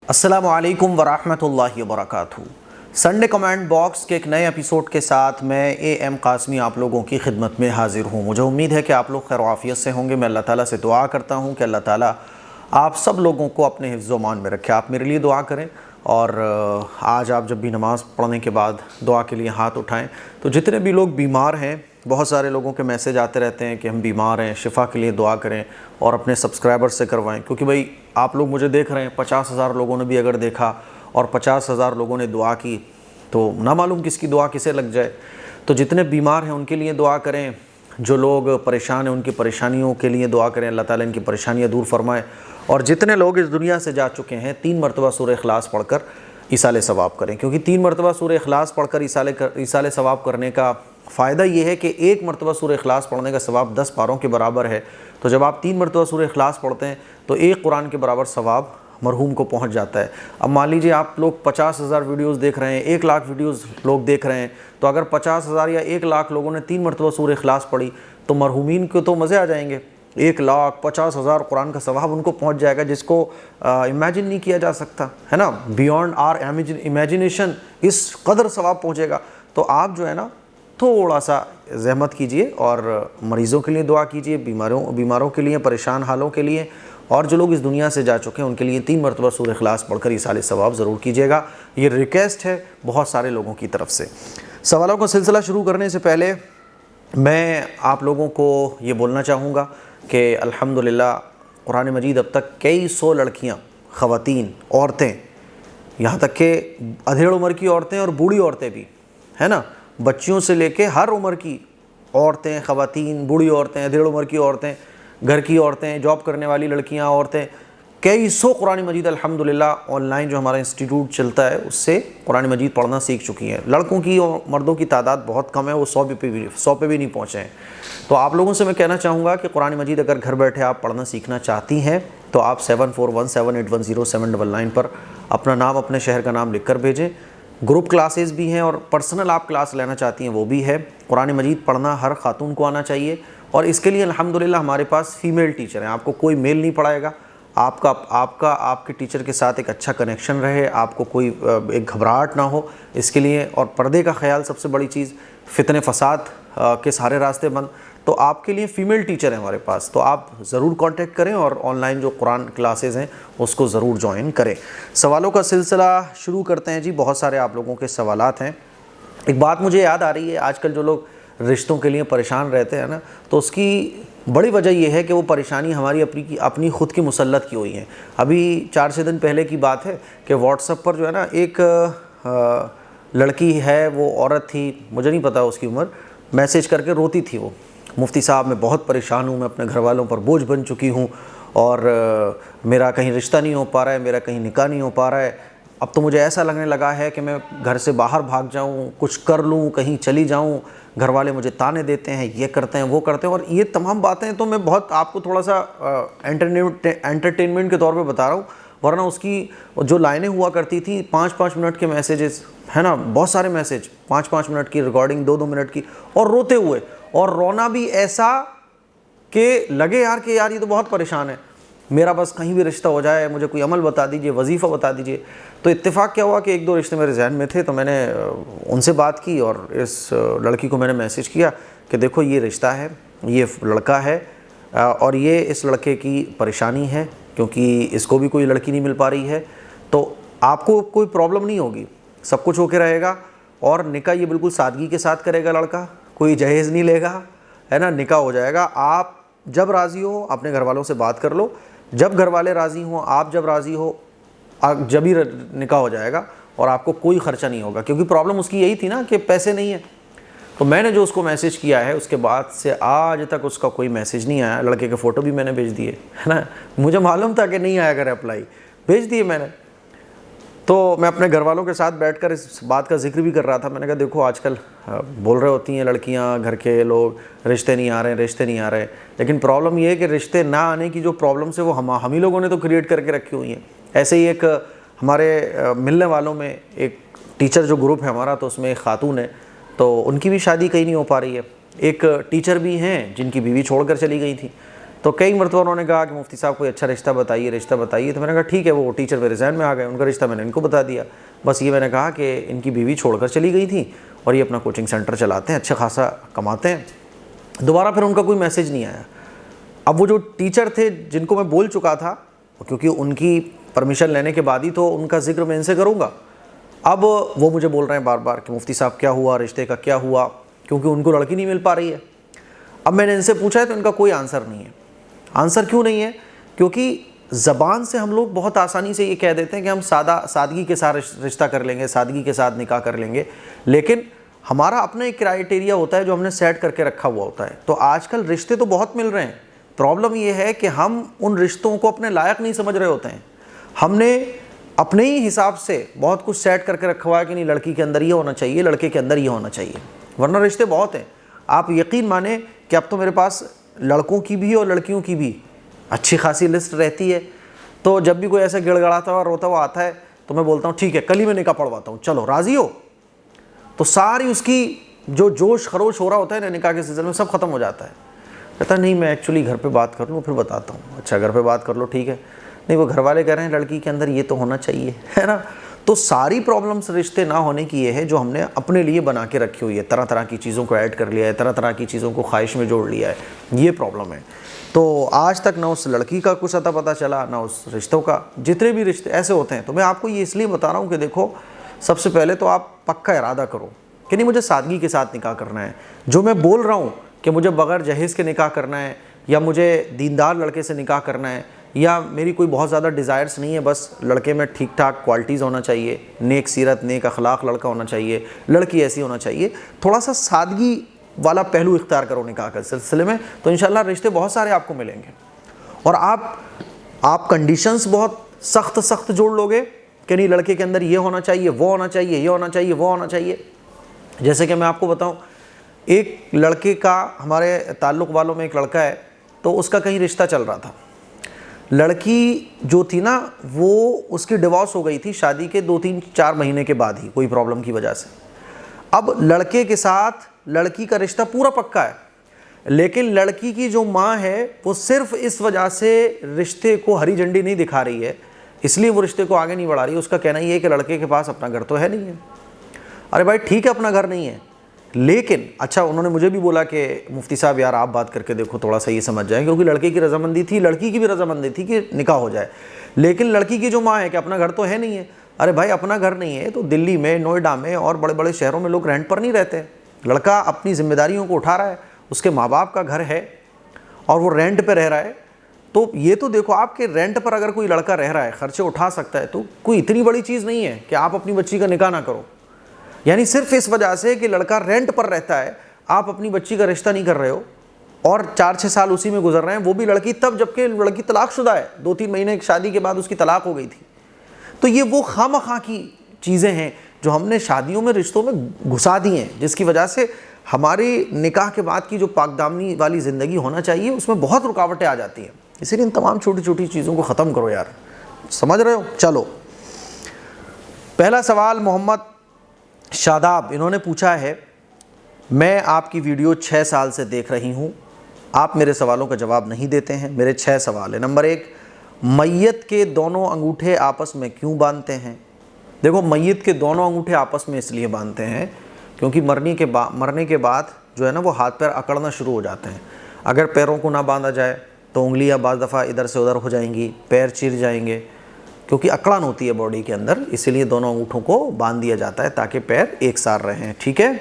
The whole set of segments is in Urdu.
السلام علیکم ورحمۃ اللہ وبرکاتہ۔ سنڈے کمنٹ باکس کے ایک نئے ایپیسوڈ کے ساتھ میں اے ایم قاسمی آپ لوگوں کی خدمت میں حاضر ہوں۔ مجھے امید ہے کہ آپ لوگ خیر و عافیت سے ہوں گے۔ میں اللہ تعالیٰ سے دعا کرتا ہوں کہ اللہ تعالیٰ آپ سب لوگوں کو اپنے حفظ و امان میں رکھے۔ آپ میرے لیے دعا کریں، اور آج آپ جب بھی نماز پڑھنے کے بعد دعا کے لیے ہاتھ اٹھائیں تو جتنے بھی لوگ بیمار ہیں، بہت سارے لوگوں کے میسیج آتے رہتے ہیں کہ ہم بیمار ہیں، شفا کے لیے دعا کریں، اور اپنے سبسکرائبر سے کروائیں، کیونکہ بھائی آپ لوگ مجھے دیکھ رہے ہیں، 50,000 لوگوں نے بھی اگر دیکھا اور 50,000 لوگوں نے دعا کی تو نہ معلوم کس کی دعا کسے لگ جائے۔ تو جتنے بیمار ہیں ان کے لیے دعا کریں، جو لوگ پریشان ہیں ان کی پریشانیوں کے لیے دعا کریں، اللہ تعالیٰ ان کی پریشانیاں دور فرمائے، اور جتنے لوگ اس دنیا سے جا چکے ہیں 3 مرتبہ سورہ اخلاص پڑھ کر ایصال ثواب کریں، کیونکہ 3 مرتبہ سورہ اخلاص پڑھ کر ایصال ثواب کرنے کا فائدہ یہ ہے کہ 1 مرتبہ سورہ اخلاص پڑھنے کا ثواب 10 پاروں کے برابر ہے۔ تو جب آپ 3 مرتبہ سورہ اخلاص پڑھتے ہیں تو 1 قرآن کے برابر ثواب مرحوم کو پہنچ جاتا ہے۔ اب مان لیجئے آپ لوگ 50,000 ویڈیوز دیکھ رہے ہیں، 1 لاکھ ویڈیوز لوگ دیکھ رہے ہیں، تو اگر 50,000 یا 1 لاکھ لوگوں نے 3 مرتبہ سورہ اخلاص پڑھی تو مرحومین کو تو مزے آ جائیں گے۔ 1,50,000 قرآن کا ثواب ان کو پہنچ جائے گا، جس کو امیجن نہیں کیا جا سکتا ہے نا، بیونڈ آر امیجنیشن اس قدر ثواب پہنچے گا۔ تو آپ جو ہے نا تھوڑا سا زحمت کیجئے اور مریضوں کے لیے دعا کیجئے، بیماروں کے لیے، پریشان حالوں کے لیے، اور جو لوگ اس دنیا سے جا چکے ہیں ان کے لیے 3 مرتبہ سورہ اخلاص پڑھ کر ایصال ثواب ضرور کیجئے گا۔ یہ ریکویسٹ ہے بہت سارے لوگوں کی طرف سے۔ سوالوں کا سلسلہ شروع کرنے سے پہلے میں آپ لوگوں کو یہ بولنا چاہوں گا کہ الحمدللہ قرآن مجید اب تک کئی سو لڑکیاں، خواتین، عورتیں، یہاں تک کہ ادھیڑ عمر کی عورتیں اور بوڑھی عورتیں بھی، ہے نا، بچیوں سے لے کے ہر عمر کی عورتیں، خواتین، بوڑھی عورتیں، ادھیڑ عمر کی عورتیں، گھر کی عورتیں، جاب کرنے والی لڑکیاں، عورتیں، کئی سو قرآن مجید الحمدللہ آن لائن جو ہمارا انسٹیٹیوٹ چلتا ہے اس سے قرآن مجید پڑھنا سیکھ چکی ہیں۔ لڑکوں کی اور مردوں کی تعداد بہت کم ہے، وہ 100 پہ بھی نہیں پہنچے ہیں۔ تو آپ لوگوں سے میں کہنا چاہوں گا کہ قرآن مجید اگر گھر بیٹھے آپ پڑھنا سیکھنا چاہتی ہیں تو آپ 7417810799 پر اپنا نام، اپنے شہر کا نام لکھ کر بھیجیں۔ گروپ کلاسز بھی ہیں اور پرسنل آپ کلاس لینا چاہتی ہیں وہ بھی ہے۔ قرآن مجید پڑھنا ہر خاتون کو آنا چاہیے، اور اس کے لیے الحمدللہ ہمارے پاس فیمیل ٹیچر ہیں۔ آپ کو کوئی میل نہیں پڑھائے گا، آپ کے ٹیچر کے ساتھ ایک اچھا کنیکشن رہے، آپ کو کوئی ایک گھبراہٹ نہ ہو اس کے لیے، اور پردے کا خیال سب سے بڑی چیز، فتنے فساد کے سارے راستے بند، تو آپ کے لیے فیمیل ٹیچر ہیں ہمارے پاس۔ تو آپ ضرور کانٹیکٹ کریں اور آن لائن جو قرآن کلاسز ہیں اس کو ضرور جوائن کریں۔ سوالوں کا سلسلہ شروع کرتے ہیں جی۔ بہت سارے آپ لوگوں کے سوالات ہیں۔ ایک بات مجھے یاد آ رہی ہے، آج کل جو لوگ رشتوں کے لیے پریشان رہتے ہیں نا، تو اس کی بڑی وجہ یہ ہے کہ وہ پریشانی ہماری اپنی خود کی مسلط کی ہوئی ہیں۔ ابھی 4-6 دن پہلے کی بات ہے کہ واٹس ایپ پر جو ہے نا ایک لڑکی ہے، وہ عورت تھی، مجھے نہیں پتا اس کی عمر، میسیج کر کے روتی تھی وہ، مفتی صاحب میں بہت پریشان ہوں، میں اپنے گھر والوں پر بوجھ بن چکی ہوں، اور میرا کہیں رشتہ نہیں ہو پا رہا ہے، میرا کہیں نکاح نہیں ہو پا رہا ہے، اب تو مجھے ایسا لگنے لگا ہے کہ میں گھر سے باہر بھاگ جاؤں، کچھ کر لوں، کہیں چلی جاؤں، گھر والے مجھے تانے دیتے ہیں، یہ کرتے ہیں وہ کرتے ہیں۔ اور یہ تمام باتیں تو میں بہت آپ کو تھوڑا سا انٹرٹینمنٹ کے طور پہ بتا رہا ہوں، ورنہ اس کی جو لائنیں ہوا کرتی تھیں 5-5 منٹ کے میسیجز، ہے نا، بہت سارے میسیج، 5-5 منٹ کی ریکارڈنگ، 2-2 منٹ کی، اور روتے ہوئے، اور رونا بھی ایسا کہ لگے کہ یار یہ تو بہت پریشان ہے، میرا بس کہیں بھی رشتہ ہو جائے، مجھے کوئی عمل بتا دیجئے، وظیفہ بتا دیجئے۔ تو اتفاق کیا ہوا کہ 1-2 رشتے میرے ذہن میں تھے، تو میں نے ان سے بات کی اور اس لڑکی کو میں نے میسیج کیا کہ دیکھو یہ رشتہ ہے، یہ لڑکا ہے، اور یہ اس لڑکے کی پریشانی ہے کیونکہ اس کو بھی کوئی لڑکی نہیں مل پا رہی ہے، تو آپ کو کوئی پرابلم نہیں ہوگی، سب کچھ ہو کے رہے گا، اور نکاح یہ بالکل سادگی کے ساتھ کرے گا لڑکا، کوئی جہیز نہیں لے گا، ہے نا، نکاح ہو جائے گا۔ آپ جب راضی ہو اپنے گھر والوں سے بات کر لو، جب گھر والے راضی ہوں، آپ جب راضی ہو، جب ہی نکاح ہو جائے گا، اور آپ کو کوئی خرچہ نہیں ہوگا، کیونکہ پرابلم اس کی یہی تھی نا کہ پیسے نہیں ہیں۔ تو میں نے جو اس کو میسیج کیا ہے اس کے بعد سے آج تک اس کا کوئی میسیج نہیں آیا۔ لڑکے کے فوٹو بھی میں نے بھیج دیے، ہے نا، مجھے معلوم تھا کہ نہیں آیا گا رپلائی، بھیج دیے میں نے۔ تو میں اپنے گھر والوں کے ساتھ بیٹھ کر اس بات کا ذکر بھی کر رہا تھا، میں نے کہا دیکھو آج کل بول رہے ہوتی ہیں لڑکیاں، گھر کے لوگ، رشتے نہیں آ رہے، لیکن پرابلم یہ ہے کہ رشتے نہ آنے کی جو پرابلمس ہے وہ ہم ہی لوگوں نے تو کریٹ کر کے رکھی ہوئی ہیں۔ ایسے ہی ایک ہمارے ملنے والوں میں ایک ٹیچر جو گروپ ہے ہمارا، تو اس میں ایک خاتون ہے، تو ان کی بھی شادی کہیں نہیں ہو پا رہی ہے۔ ایک ٹیچر بھی ہیں جن کی بیوی چھوڑ کر چلی گئی تھی، تو کئی مرتبہ انہوں نے کہا کہ مفتی صاحب کوئی اچھا رشتہ بتائیے. تو میں نے کہا ٹھیک ہے. وہ ٹیچر میرے ذہن میں آ گئے, ان کا رشتہ میں نے ان کو بتا دیا. بس یہ میں نے کہا کہ ان کی بیوی چھوڑ کر چلی گئی تھی اور یہ اپنا کوچنگ سینٹر چلاتے ہیں, اچھا خاصا کماتے ہیں. دوبارہ پھر ان کا کوئی میسج نہیں آیا. اب وہ جو ٹیچر تھے جن کو میں بول چکا تھا, کیونکہ ان کی پرمیشن لینے کے بعد ہی تو ان کا ذکر میں ان سے کروں گا, اب وہ مجھے بول رہے ہیں بار بار کہ مفتی صاحب کیا ہوا, رشتے کا کیا ہوا, کیونکہ ان کو لڑکی نہیں مل پا رہی ہے. اب میں نے ان سے پوچھا ہے تو ان کا کوئی آنسر نہیں ہے. آنسر کیوں نہیں ہے؟ کیونکہ زبان سے ہم لوگ بہت آسانی سے یہ کہہ دیتے ہیں کہ ہم سادگی کے ساتھ رشتہ کر لیں گے, سادگی کے ساتھ نکاح کر لیں گے, لیکن ہمارا اپنا ایک کرائٹیریا ہوتا ہے جو ہم نے سیٹ کر کے رکھا ہوا ہوتا ہے. تو آج کل رشتے تو بہت مل رہے ہیں, پرابلم یہ ہے کہ ہم ان رشتوں کو اپنے لائق نہیں سمجھ رہے ہوتے ہیں. ہم نے اپنے ہی حساب سے بہت کچھ سیٹ کر کے رکھا ہوا ہے کہ نہیں لڑکی کے اندر یہ ہونا چاہیے, لڑکے کے اندر یہ ہونا چاہیے, ورنہ رشتے بہت ہیں. آپ یقین مانیں کہ اب تو میرے پاس لڑکوں کی بھی اور لڑکیوں کی بھی اچھی خاصی لسٹ رہتی ہے. تو جب بھی کوئی ایسا گڑ گڑاتا ہوا روتا ہوا آتا ہے تو میں بولتا ہوں ٹھیک ہے کل ہی میں نکاح پڑھواتا ہوں, چلو راضی ہو. تو ساری اس کی جو جوش خروش ہو رہا ہوتا ہے نا نکاح کے سلسلے میں سب ختم ہو جاتا ہے. کہتا نہیں میں ایکچولی گھر پہ بات کر لوں پھر بتاتا ہوں. اچھا گھر پہ بات کر لو ٹھیک ہے, نہیں وہ گھر والے کہہ رہے ہیں لڑکی کے اندر یہ تو ہونا چاہیے, ہے نا. تو ساری پرابلمس رشتے نہ ہونے کی یہ ہے جو ہم نے اپنے لیے بنا کے رکھی ہوئی ہے, طرح طرح کی چیزوں کو ایڈ کر لیا ہے, طرح طرح کی چیزوں کو خواہش میں جوڑ لیا ہے, یہ پرابلم ہے. تو آج تک نہ اس لڑکی کا کچھ پتہ چلا نہ اس رشتوں کا. جتنے بھی رشتے ایسے ہوتے ہیں تو میں آپ کو یہ اس لیے بتا رہا ہوں کہ دیکھو سب سے پہلے تو آپ پکا ارادہ کرو کہ نہیں مجھے سادگی کے ساتھ نکاح کرنا ہے. جو میں بول رہا ہوں کہ مجھے بغیر جہیز کے نکاح کرنا ہے, یا مجھے دیندار لڑکے سے نکاح کرنا ہے, یا میری کوئی بہت زیادہ ڈیزائرس نہیں ہے, بس لڑکے میں ٹھیک ٹھاک کوالٹیز ہونا چاہیے, نیک سیرت نیک اخلاق لڑکا ہونا چاہیے, لڑکی ایسی ہونا چاہیے, تھوڑا سا سادگی والا پہلو اختیار کرو نکاح کے سلسلے میں, تو انشاءاللہ رشتے بہت سارے آپ کو ملیں گے. اور آپ کنڈیشنز بہت سخت جوڑ لو گے کہ نہیں لڑکے کے اندر یہ ہونا چاہیے, وہ ہونا چاہیے, یہ ہونا چاہیے, وہ ہونا چاہیے. جیسے کہ میں آپ کو بتاؤں, ایک لڑکے کا ہمارے تعلق والوں میں ایک لڑکا ہے, تو اس کا کہیں رشتہ چل رہا تھا. لڑکی جو تھی نا وہ اس کی ڈیورس ہو گئی تھی شادی کے 2-3-4 مہینے کے بعد ہی کوئی پرابلم کی وجہ سے. اب لڑکے کے ساتھ لڑکی کا رشتہ پورا پکا ہے, لیکن لڑکی کی جو ماں ہے وہ صرف اس وجہ سے رشتے کو ہری جھنڈی نہیں دکھا رہی ہے, اس لیے وہ رشتے کو آگے نہیں بڑھا رہی ہے. اس کا کہنا یہ ہے کہ لڑکے کے پاس اپنا گھر تو ہے نہیں ہے. ارے بھائی ٹھیک ہے اپنا گھر نہیں ہے, لیکن اچھا انہوں نے مجھے بھی بولا کہ مفتی صاحب یار آپ بات کر کے دیکھو تھوڑا سا یہ سمجھ جائیں, کیونکہ لڑکے کی رضامندی تھی, لڑکی کی بھی رضامندی تھی کہ نکاح ہو جائے, لیکن لڑکی کی جو ماں ہے کہ اپنا گھر تو ہے نہیں ہے. ارے بھائی اپنا گھر نہیں ہے تو دلی میں, نوئیڈا میں اور بڑے بڑے شہروں میں لوگ رینٹ پر نہیں رہتے. لڑکا اپنی ذمہ داریوں کو اٹھا رہا ہے, اس کے ماں باپ کا گھر ہے اور وہ رینٹ پہ رہ رہا ہے. تو یہ تو دیکھو آپ کے رینٹ پر اگر کوئی لڑکا رہ رہا ہے, خرچے اٹھا سکتا ہے, تو کوئی اتنی بڑی چیز نہیں ہے کہ آپ اپنی بچی کا نکاح نہ کرو. یعنی صرف اس وجہ سے کہ لڑکا رینٹ پر رہتا ہے آپ اپنی بچی کا رشتہ نہیں کر رہے ہو اور 4-6 سال اسی میں گزر رہے ہیں, وہ بھی لڑکی تب جبکہ لڑکی طلاق شدہ ہے, 2-3 مہینے شادی کے بعد اس کی طلاق ہو گئی تھی. تو یہ وہ خواہ کی چیزیں ہیں جو ہم نے شادیوں میں رشتوں میں گھسا دی ہیں, جس کی وجہ سے ہماری نکاح کے بعد کی جو پاک دامنی والی زندگی ہونا چاہیے اس میں بہت رکاوٹیں آ جاتی ہیں. اسی لیے ان تمام چھوٹی چھوٹی چیزوں کو ختم کرو یار, سمجھ رہے ہو. چلو پہلا سوال محمد شاداب انہوں نے پوچھا ہے, میں آپ کی ویڈیو 6 سال سے دیکھ رہی ہوں, آپ میرے سوالوں کا جواب نہیں دیتے ہیں. میرے 6 سوال ہیں. نمبر 1, میت کے دونوں انگوٹھے آپس میں کیوں باندھتے ہیں؟ دیکھو میت کے دونوں انگوٹھے آپس میں اس لیے باندھتے ہیں کیونکہ مرنے کے بعد جو ہے نا وہ ہاتھ پیر اکڑنا شروع ہو جاتے ہیں. اگر پیروں کو نہ باندھا جائے تو انگلیاں بعض دفعہ ادھر سے ادھر ہو جائیں گی, پیر چیر جائیں گے, کیونکہ اکڑن ہوتی ہے باڈی کے اندر, اسی لیے دونوں انگوٹھوں کو باندھ دیا جاتا ہے تاکہ پیر ایک ساتھ رہیں. ٹھیک ہے.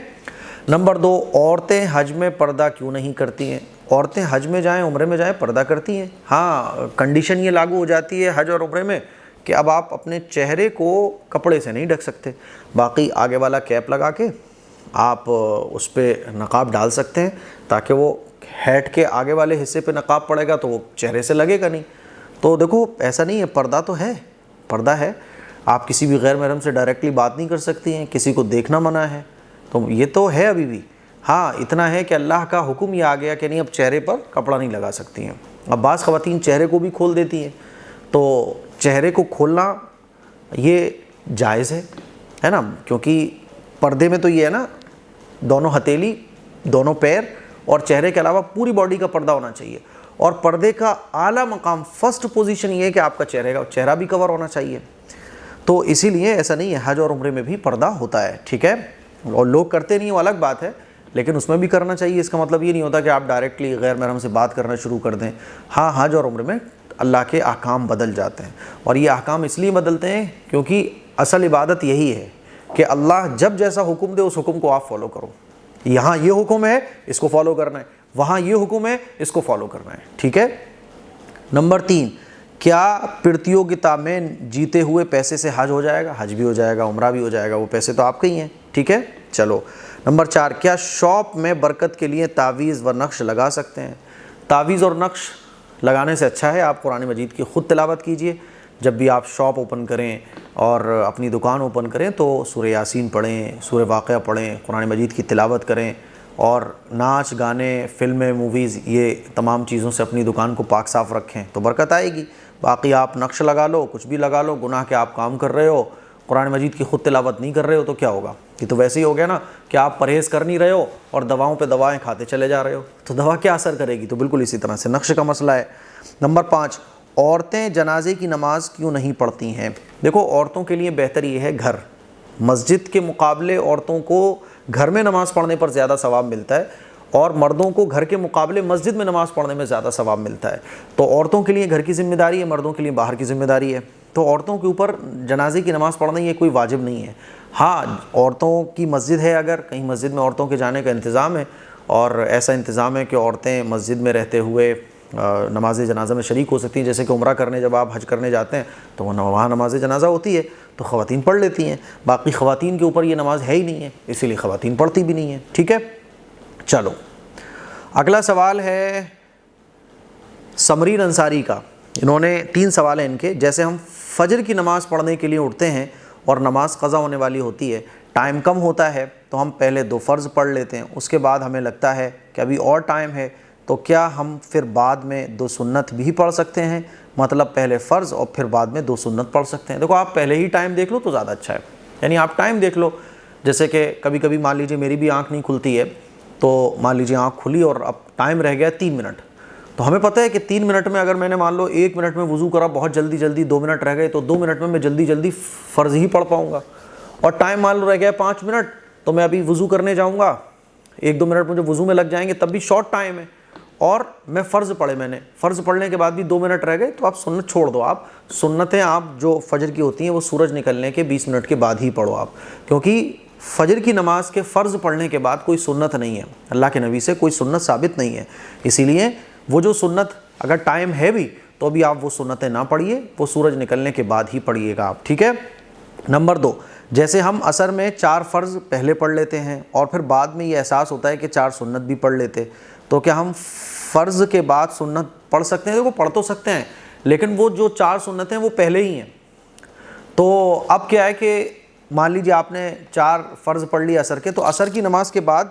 نمبر 2, عورتیں حج میں پردہ کیوں نہیں کرتی ہیں؟ عورتیں حج میں جائیں عمرے میں جائیں پردہ کرتی ہیں. ہاں کنڈیشن یہ لاگو ہو جاتی ہے حج اور عمرے میں کہ اب آپ اپنے چہرے کو کپڑے سے نہیں ڈھک سکتے, باقی آگے والا کیپ لگا کے آپ اس پہ نقاب ڈال سکتے ہیں تاکہ وہ ہیڈ کے آگے والے حصے پہ نقاب پڑے گا تو وہ چہرے سے لگے گا نہیں. تو دیکھو ایسا نہیں ہے, پردہ تو ہے, پردہ ہے. آپ کسی بھی غیر محرم سے ڈائریکٹلی بات نہیں کر سکتی ہیں, کسی کو دیکھنا منع ہے, تو یہ تو ہے ابھی بھی. ہاں اتنا ہے کہ اللہ کا حکم یہ آ گیا کہ نہیں اب چہرے پر کپڑا نہیں لگا سکتی ہیں. اب بعض خواتین چہرے کو بھی کھول دیتی ہیں, تو چہرے کو کھولنا یہ جائز ہے نا, کیونکہ پردے میں تو یہ ہے نا دونوں ہتھیلی, دونوں پیر اور چہرے کے علاوہ پوری باڈی کا پردہ ہونا چاہیے. اور پردے کا اعلیٰ مقام فرسٹ پوزیشن یہ ہے کہ آپ کا چہرہ بھی کور ہونا چاہیے. تو اسی لیے ایسا نہیں ہے, حج اور عمرے میں بھی پردہ ہوتا ہے, ٹھیک ہے. اور لوگ کرتے نہیں وہ الگ بات ہے, لیکن اس میں بھی کرنا چاہیے. اس کا مطلب یہ نہیں ہوتا کہ آپ ڈائریکٹلی غیر محرم سے بات کرنا شروع کر دیں. ہاں, حج اور عمرے میں اللہ کے احکام بدل جاتے ہیں, اور یہ احکام اس لیے بدلتے ہیں کیونکہ اصل عبادت یہی ہے کہ اللہ جب جیسا حکم دے اس حکم کو آپ فالو کرو. یہاں یہ حکم ہے, اس کو فالو کرنا ہے, وہاں یہ حکم ہے, اس کو فالو کرنا ہے, ٹھیک ہے. نمبر 3, کیا پرتیوں کی تامین جیتے ہوئے پیسے سے حج ہو جائے گا؟ حج بھی ہو جائے گا, عمرہ بھی ہو جائے گا, وہ پیسے تو آپ کے ہی ہیں, ٹھیک ہے. چلو نمبر 4, کیا شاپ میں برکت کے لیے تعویذ و نقش لگا سکتے ہیں؟ تعویذ اور نقش لگانے سے اچھا ہے آپ قرآن مجید کی خود تلاوت کیجئے. جب بھی آپ شاپ اوپن کریں اور اپنی دکان اوپن کریں تو سورہ یاسین پڑھیں, سورہ واقعہ پڑھیں, قرآن مجید کی تلاوت کریں, اور ناچ گانے, فلمیں, موویز, یہ تمام چیزوں سے اپنی دکان کو پاک صاف رکھیں تو برکت آئے گی. باقی آپ نقش لگا لو, کچھ بھی لگا لو, گناہ کے آپ کام کر رہے ہو, قرآن مجید کی خود تلاوت نہیں کر رہے ہو تو کیا ہوگا؟ یہ تو ویسے ہی ہو گیا نا کہ آپ پرہیز کر نہیں رہے ہو اور دواؤں پہ دوائیں کھاتے چلے جا رہے ہو, تو دوا کیا اثر کرے گی؟ تو بالکل اسی طرح سے نقش کا مسئلہ ہے. نمبر 5, عورتیں جنازے کی نماز کیوں نہیں پڑھتی ہیں؟ دیکھو, عورتوں کے لیے بہتر یہ ہے گھر. مسجد کے مقابلے عورتوں کو گھر میں نماز پڑھنے پر زیادہ ثواب ملتا ہے, اور مردوں کو گھر کے مقابلے مسجد میں نماز پڑھنے میں زیادہ ثواب ملتا ہے. تو عورتوں کے لیے گھر کی ذمہ داری ہے, مردوں کے لیے باہر کی ذمہ داری ہے. تو عورتوں کے اوپر جنازے کی نماز پڑھنا یہ کوئی واجب نہیں ہے. ہاں, عورتوں کی مسجد ہے, اگر کہیں مسجد میں عورتوں کے جانے کا انتظام ہے, اور ایسا انتظام ہے کہ عورتیں مسجد میں رہتے ہوئے نماز جنازہ میں شریک ہو سکتی ہیں, جیسے کہ عمرہ کرنے جب آپ حج کرنے جاتے ہیں تو وہاں نماز جنازہ ہوتی ہے تو خواتین پڑھ لیتی ہیں. باقی خواتین کے اوپر یہ نماز ہے ہی نہیں ہے, اسی لیے خواتین پڑھتی بھی نہیں ہیں, ٹھیک ہے. چلو اگلا سوال ہے سمرین انصاری کا. انہوں نے 3 سوال ہیں ان کے. جیسے ہم فجر کی نماز پڑھنے کے لیے اٹھتے ہیں اور نماز قضا ہونے والی ہوتی ہے, ٹائم کم ہوتا ہے تو ہم پہلے 2 فرض پڑھ لیتے ہیں, اس کے بعد ہمیں لگتا ہے کہ ابھی اور ٹائم ہے, تو کیا ہم پھر بعد میں 2 سنت بھی پڑھ سکتے ہیں؟ مطلب پہلے فرض اور پھر بعد میں 2 سنت پڑھ سکتے ہیں. دیکھو, آپ پہلے ہی ٹائم دیکھ لو تو زیادہ اچھا ہے. یعنی آپ ٹائم دیکھ لو, جیسے کہ کبھی کبھی مان لیجیے میری بھی آنکھ نہیں کھلتی ہے, تو مان لیجیے آنکھ کھلی اور اب ٹائم رہ گیا 3 منٹ, تو ہمیں پتہ ہے کہ 3 منٹ میں اگر میں نے مان لو 1 منٹ میں وضو کرا, بہت جلدی 2 منٹ رہ گئے, تو 2 منٹ میں جلدی فرض ہی پڑھ پاؤں گا. اور ٹائم مان لو رہ گیا 5 منٹ, تو میں ابھی وضو کرنے جاؤں گا, 1-2 منٹ مجھے وضو میں لگ جائیں گے, تب بھی شارٹ ٹائم ہے, اور میں فرض پڑھے, میں نے فرض پڑھنے کے بعد بھی 2 منٹ رہ گئے, تو آپ سنت چھوڑ دو. آپ سنتیں آپ جو فجر کی ہوتی ہیں وہ سورج نکلنے کے 20 منٹ کے بعد ہی پڑھو آپ, کیونکہ فجر کی نماز کے فرض پڑھنے کے بعد کوئی سنت نہیں ہے, اللہ کے نبی سے کوئی سنت ثابت نہیں ہے. اسی لیے وہ جو سنت اگر ٹائم ہے بھی تو ابھی آپ وہ سنتیں نہ پڑھیے, وہ سورج نکلنے کے بعد ہی پڑھیے گا آپ, ٹھیک ہے. نمبر 2, جیسے ہم عصر میں 4 فرض پہلے پڑھ لیتے ہیں اور پھر بعد میں یہ احساس ہوتا ہے کہ 4 سنت بھی پڑھ لیتے, تو کیا ہم فرض کے بعد سنت پڑھ سکتے ہیں؟ دیکھو, پڑھ تو سکتے ہیں, لیکن وہ جو 4 سنتیں وہ پہلے ہی ہیں. تو اب کیا ہے کہ مان لیجیے آپ نے 4 فرض پڑھ لی عصر کے, تو عصر کی نماز کے بعد